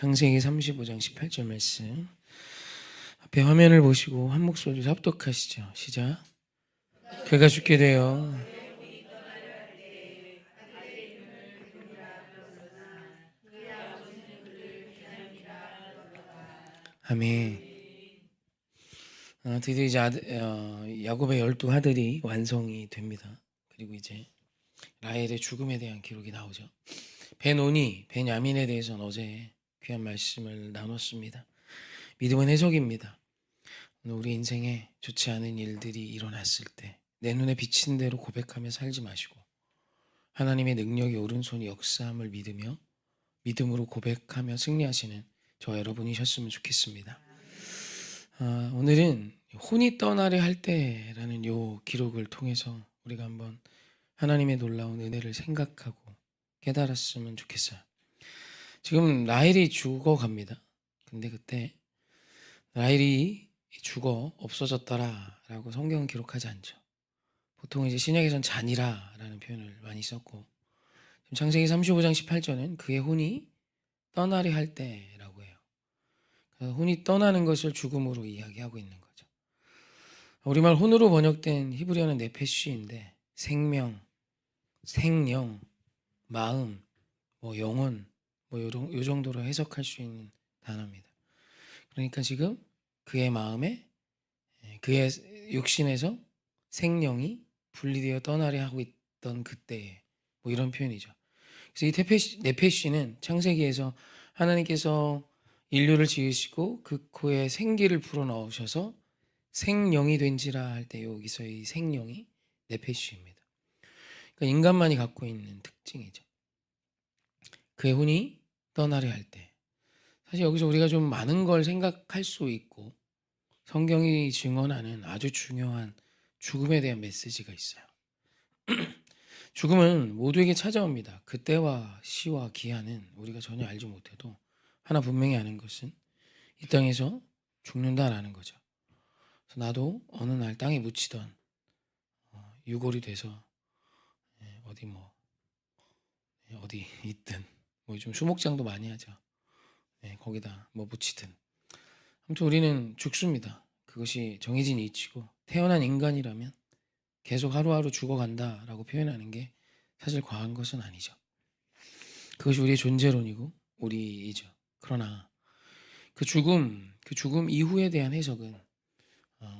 창세기 35장 18절 말씀. 앞에 화면을 보시고 한 목소리로 합독하시죠. 시작. 그가 죽게 되어 아멘. 드디어 이제 야곱의 12아들이 완성이 됩니다. 그리고 이제 라헬의 죽음에 대한 기록이 나오죠. 베노니, 베냐민에 대해서는 어제 귀한 말씀을 나눴습니다. 믿음은 해석입니다. 오늘 우리 인생에 좋지 않은 일들이 일어났을 때 내 눈에 비친 대로 고백하며 살지 마시고 하나님의 능력이 오른손이 역사함을 믿으며 믿음으로 고백하며 승리하시는 저 여러분이셨으면 좋겠습니다. 오늘은 혼이 떠나려 할 때라는 요 기록을 통해서 우리가 한번 하나님의 놀라운 은혜를 생각하고 깨달았으면 좋겠어요. 지금 라헬이 죽어갑니다. 근데 그때 라헬이 죽어 없어졌더라라고 성경은 기록하지 않죠. 보통 이제 신약에선 잔이라라는 표현을 많이 썼고 창세기 35장 18절은 그의 혼이 떠나려 할 때라고 해요. 혼이 떠나는 것을 죽음으로 이야기하고 있는 거죠. 우리말 혼으로 번역된 히브리어는 네페쉬인데 생명, 생령, 마음, 영혼 요 정도로 해석할 수 있는 단어입니다. 그러니까 지금 그의 마음에 그의 육신에서 생령이 분리되어 떠나려 하고 있던 그때에 이런 표현이죠. 그래서 이 네페쉬는 창세기에서 하나님께서 인류를 지으시고 그 코에 생기를 불어넣으셔서 생령이 된지라 할 때 여기서 이 생령이 네페쉬입니다. 그러니까 인간만이 갖고 있는 특징이죠. 그의 혼이 떠나려 할 때. 사실 여기서 우리가 좀 많은 걸 생각할 수 있고 성경이 증언하는 아주 중요한 죽음에 대한 메시지가 있어요. 죽음은 모두에게 찾아옵니다. 그때와 시와 기한은 우리가 전혀 알지 못해도 하나 분명히 아는 것은 이 땅에서 죽는다라는 거죠. 그래서 나도 어느 날 땅에 묻히던 유골이 돼서 어디 있든 요즘 수목장도 많이 하죠. 거기다 묻히든 아무튼 우리는 죽습니다. 그것이 정해진 이치고 태어난 인간이라면 계속 하루하루 죽어간다라고 표현하는 게 사실 과한 것은 아니죠. 그것이 우리의 존재론이고 우리이죠. 그러나 그 죽음 이후에 대한 해석은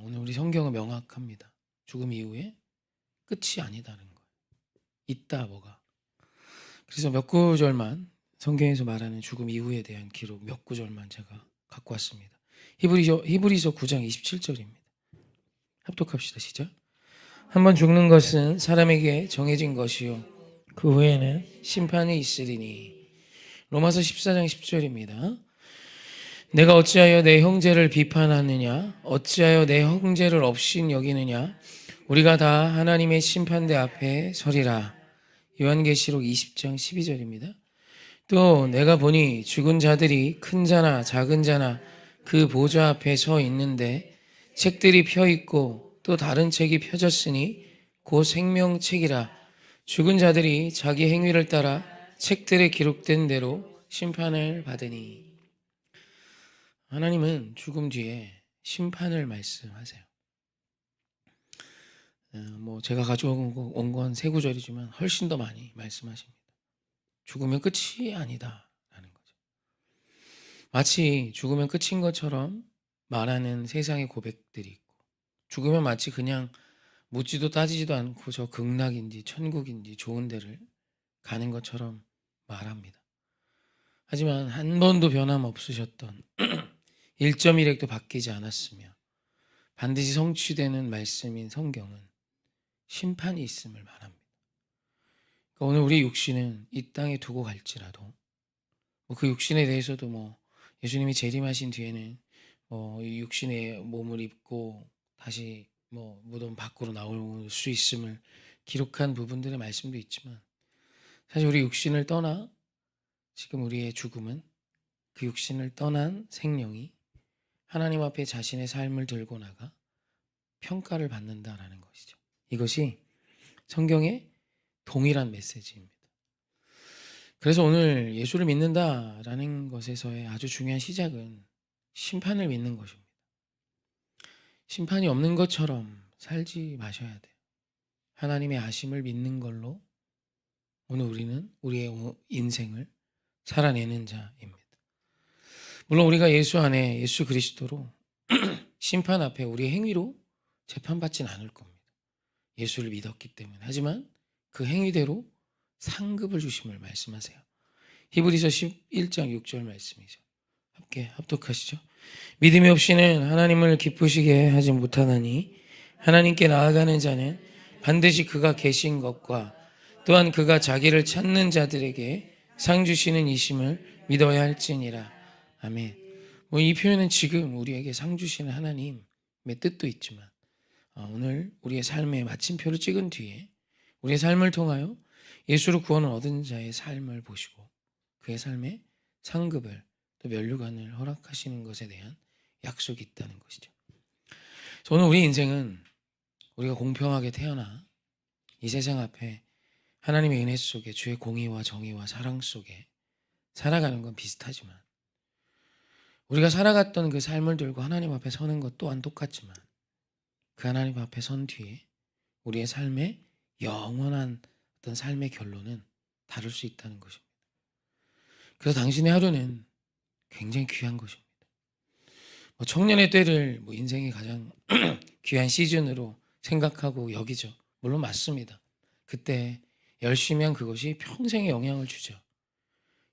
오늘 우리 성경은 명확합니다. 죽음 이후에 끝이 아니다는 거예요. 있다 뭐가. 그래서 몇 구절만 성경에서 말하는 죽음 이후에 대한 기록 몇 구절만 제가 갖고 왔습니다. 히브리서 9장 27절입니다. 합독합시다. 시작. 한번 죽는 것은 사람에게 정해진 것이요 그 후에는 심판이 있으리니. 로마서 14장 10절입니다. 내가 어찌하여 내 형제를 비판하느냐 어찌하여 내 형제를 업신 여기느냐 우리가 다 하나님의 심판대 앞에 서리라. 요한계시록 20장 12절입니다. 또 내가 보니 죽은 자들이 큰 자나 작은 자나 그 보좌 앞에 서 있는데 책들이 펴 있고 또 다른 책이 펴졌으니 곧 생명책이라. 죽은 자들이 자기 행위를 따라 책들에 기록된 대로 심판을 받으니. 하나님은 죽음 뒤에 심판을 말씀하세요. 제가 가져온 건 세 구절이지만 훨씬 더 많이 말씀하십니다. 죽으면 끝이 아니다라는 거죠. 마치 죽으면 끝인 것처럼 말하는 세상의 고백들이 있고 죽으면 마치 그냥 묻지도 따지지도 않고 저 극락인지 천국인지 좋은 데를 가는 것처럼 말합니다. 하지만 한 번도 변함없으셨던 1.1핵도 바뀌지 않았으며 반드시 성취되는 말씀인 성경은 심판이 있음을 말합니다. 그러니까 오늘 우리 육신은 이 땅에 두고 갈지라도 그 육신에 대해서도 예수님이 재림하신 뒤에는 이 육신의 몸을 입고 다시 무덤 밖으로 나올 수 있음을 기록한 부분들의 말씀도 있지만 사실 우리 육신을 떠나 지금 우리의 죽음은 그 육신을 떠난 생명이 하나님 앞에 자신의 삶을 들고 나가 평가를 받는다라는 것이죠. 이것이 성경의 동일한 메시지입니다. 그래서 오늘 예수를 믿는다라는 것에서의 아주 중요한 시작은 심판을 믿는 것입니다. 심판이 없는 것처럼 살지 마셔야 돼요. 하나님의 아심을 믿는 걸로 오늘 우리는 우리의 인생을 살아내는 자입니다. 물론 우리가 예수 안에 예수 그리스도로 심판 앞에 우리의 행위로 재판받지는 않을 겁니다. 예수를 믿었기 때문에. 하지만 그 행위대로 상급을 주심을 말씀하세요. 히브리서 11장 6절 말씀이죠. 함께 합독하시죠. 믿음이 없이는 하나님을 기쁘시게 하지 못하나니 하나님께 나아가는 자는 반드시 그가 계신 것과 또한 그가 자기를 찾는 자들에게 상 주시는 이심을 믿어야 할지니라. 아멘. 이 표현은 지금 우리에게 상 주시는 하나님의 뜻도 있지만 오늘 우리의 삶의 마침표를 찍은 뒤에 우리의 삶을 통하여 예수로 구원을 얻은 자의 삶을 보시고 그의 삶의 상급을 또 면류관을 허락하시는 것에 대한 약속이 있다는 것이죠. 오늘 우리 인생은 우리가 공평하게 태어나 이 세상 앞에 하나님의 은혜 속에 주의 공의와 정의와 사랑 속에 살아가는 건 비슷하지만 우리가 살아갔던 그 삶을 들고 하나님 앞에 서는 것 또한 똑같지만 그 하나님 앞에 선 뒤에 우리의 삶의 영원한 어떤 삶의 결론은 다를 수 있다는 것입니다. 그래서 당신의 하루는 굉장히 귀한 것입니다. 청년의 때를 인생의 가장 귀한 시즌으로 생각하고 여기죠. 물론 맞습니다. 그때 열심히 한 그것이 평생에 영향을 주죠.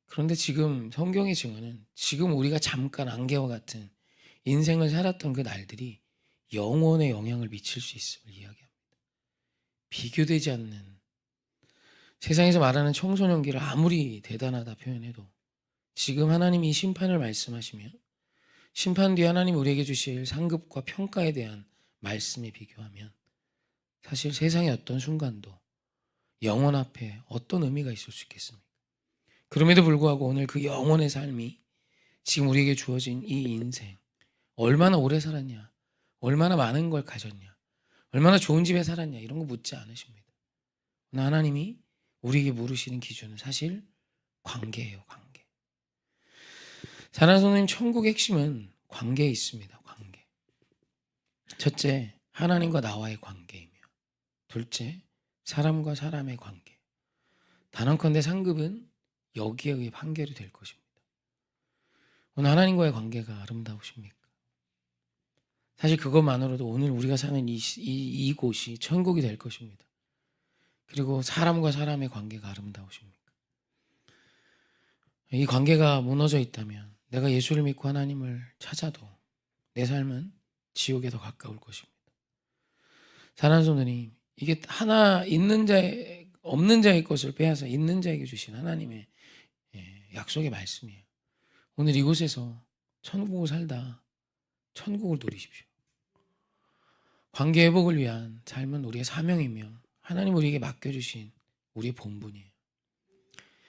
그런데 지금 성경이 증언은 지금 우리가 잠깐 안개와 같은 인생을 살았던 그 날들이 영원의 영향을 미칠 수 있음을 이야기합니다. 비교되지 않는 세상에서 말하는 청소년기를 아무리 대단하다 표현해도 지금 하나님이 심판을 말씀하시며 심판 뒤에 하나님 우리에게 주실 상급과 평가에 대한 말씀에 비교하면 사실 세상의 어떤 순간도 영원 앞에 어떤 의미가 있을 수 있겠습니까? 그럼에도 불구하고 오늘 그 영원의 삶이 지금 우리에게 주어진 이 인생 얼마나 오래 살았냐, 얼마나 많은 걸 가졌냐, 얼마나 좋은 집에 살았냐 이런 거 묻지 않으십니다. 하나님이 우리에게 물으시는 기준은 사실 관계예요. 관계. 사랑하는 성도님, 천국의 핵심은 관계에 있습니다. 관계. 첫째, 하나님과 나와의 관계이며 둘째, 사람과 사람의 관계. 단언컨대 상급은 여기에 의해 판결이 될 것입니다. 오늘 하나님과의 관계가 아름다우십니까? 사실 그것만으로도 오늘 우리가 사는 이곳이 천국이 될 것입니다. 그리고 사람과 사람의 관계가 아름다우십니까? 이 관계가 무너져 있다면 내가 예수를 믿고 하나님을 찾아도 내 삶은 지옥에 더 가까울 것입니다. 사랑하는 성도님, 이게 하나 있는 자의 없는 자의 것을 빼앗아 있는 자에게 주신 하나님의 약속의 말씀이에요. 오늘 이곳에서 천국을 살다 천국을 누리십시오. 관계 회복을 위한 삶은 우리의 사명이며 하나님 우리에게 맡겨주신 우리의 본분이에요.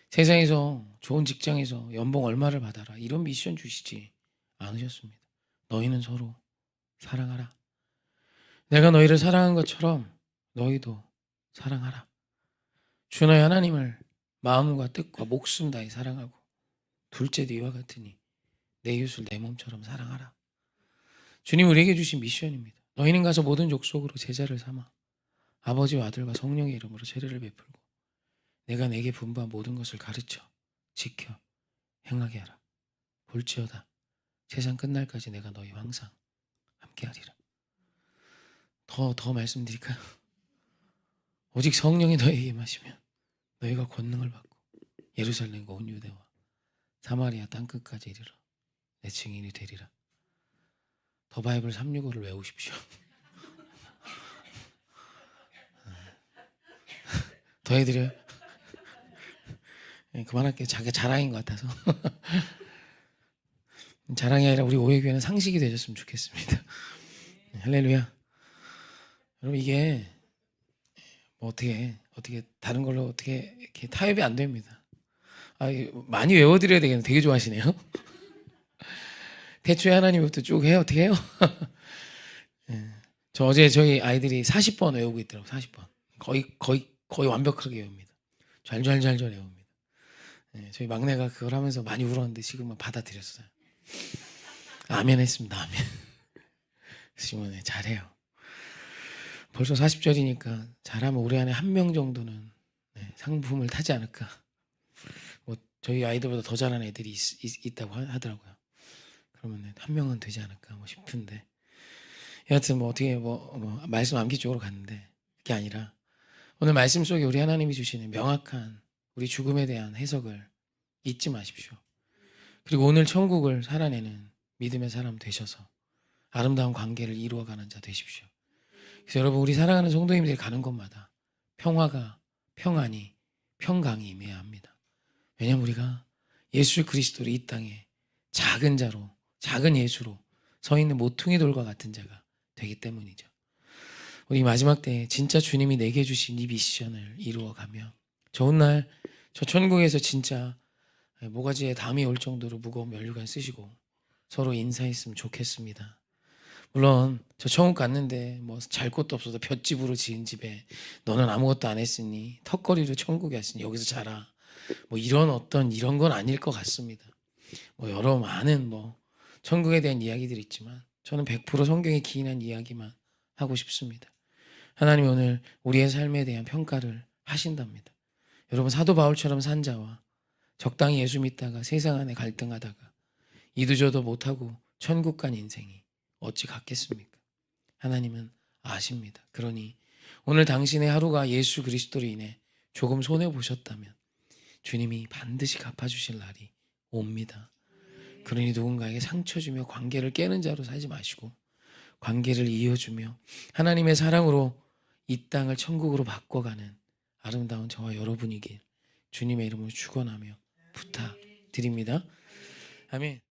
세상에서 좋은 직장에서 연봉 얼마를 받아라 이런 미션 주시지 않으셨습니다. 너희는 서로 사랑하라. 내가 너희를 사랑한 것처럼 너희도 사랑하라. 주 너희 하나님을 마음과 뜻과 목숨 다해 사랑하고 둘째 너희와 같으니 내 이웃을 내 몸처럼 사랑하라. 주님 우리에게 주신 미션입니다. 너희는 가서 모든 족속으로 제자를 삼아 아버지와 아들과 성령의 이름으로 세례를 베풀고 내가 내게 분부한 모든 것을 가르쳐 지켜 행하게 하라. 볼지어다 세상 끝날까지 내가 너희와 항상 함께하리라. 더 말씀드릴까요? 오직 성령이 너희에게 임하시면 너희가 권능을 받고 예루살렘과 온 유대와 사마리아 땅끝까지 이르러 내 증인이 되리라. 더 바이블 365를 외우십시오. 더 해드려요? 그만할게요. 자기 자랑인 것 같아서. 자랑이 아니라 우리 오해교회는 상식이 되셨으면 좋겠습니다. 할렐루야. 여러분 이게 어떻게 다른 걸로 어떻게 이렇게 타협이 안 됩니다. 많이 외워드려야 되겠네. 되게 좋아하시네요. 대초에 하나님부터 쭉 해요. 어떻게 해요? 저 어제 저희 아이들이 40번 외우고 있더라고요. 40번. 거의 완벽하게 외웁니다. 잘 외웁니다. 예, 저희 막내가 그걸 하면서 많이 울었는데 지금은 받아들였어요. 아멘 했습니다. 아멘. 지금은 네, 잘해요. 벌써 40절이니까 잘하면 올해 안에 한 명 정도는 네, 상품을 타지 않을까. 뭐 저희 아이들보다 더 잘하는 애들이 있다고 하더라고요. 그러면 한 명은 되지 않을까 뭐 싶은데, 여하튼 뭐 어떻게 뭐 말씀 암기 쪽으로 갔는데, 그게 아니라 오늘 말씀 속에 우리 하나님이 주시는 명확한 우리 죽음에 대한 해석을 잊지 마십시오. 그리고 오늘 천국을 살아내는 믿음의 사람 되셔서 아름다운 관계를 이루어가는 자 되십시오. 그래서 여러분, 우리 사랑하는 성도님들이 가는 곳마다 평화가, 평안이, 평강이 임해야 합니다. 왜냐하면 우리가 예수 그리스도를 이 땅에 작은 자로, 작은 예수로 서 있는 모퉁이 돌과 같은 자가 되기 때문이죠. 우리 마지막 때에 진짜 주님이 내게 주신 이 미션을 이루어가며 좋은 날 저 천국에서 진짜 모가지에 담이 올 정도로 무거운 면류관 쓰시고 서로 인사했으면 좋겠습니다. 물론 저 천국 갔는데 뭐 잘 곳도 없어서 볏집으로 지은 집에 너는 아무것도 안 했으니 턱걸이로 천국에 왔으니 여기서 자라, 뭐 이런 건 아닐 것 같습니다. 뭐 여러 많은 뭐 천국에 대한 이야기들이 있지만 저는 100% 성경에 기인한 이야기만 하고 싶습니다. 하나님이 오늘 우리의 삶에 대한 평가를 하신답니다. 여러분, 사도 바울처럼 산 자와 적당히 예수 믿다가 세상 안에 갈등하다가 이도저도 못하고 천국 간 인생이 어찌 같겠습니까? 하나님은 아십니다. 그러니 오늘 당신의 하루가 예수 그리스도로 인해 조금 손해보셨다면 주님이 반드시 갚아주실 날이 옵니다. 그러니 누군가에게 상처 주며 관계를 깨는 자로 살지 마시고 관계를 이어주며 하나님의 사랑으로 이 땅을 천국으로 바꿔가는 아름다운 저와 여러분이길 주님의 이름으로 축원하며 부탁드립니다. 아멘.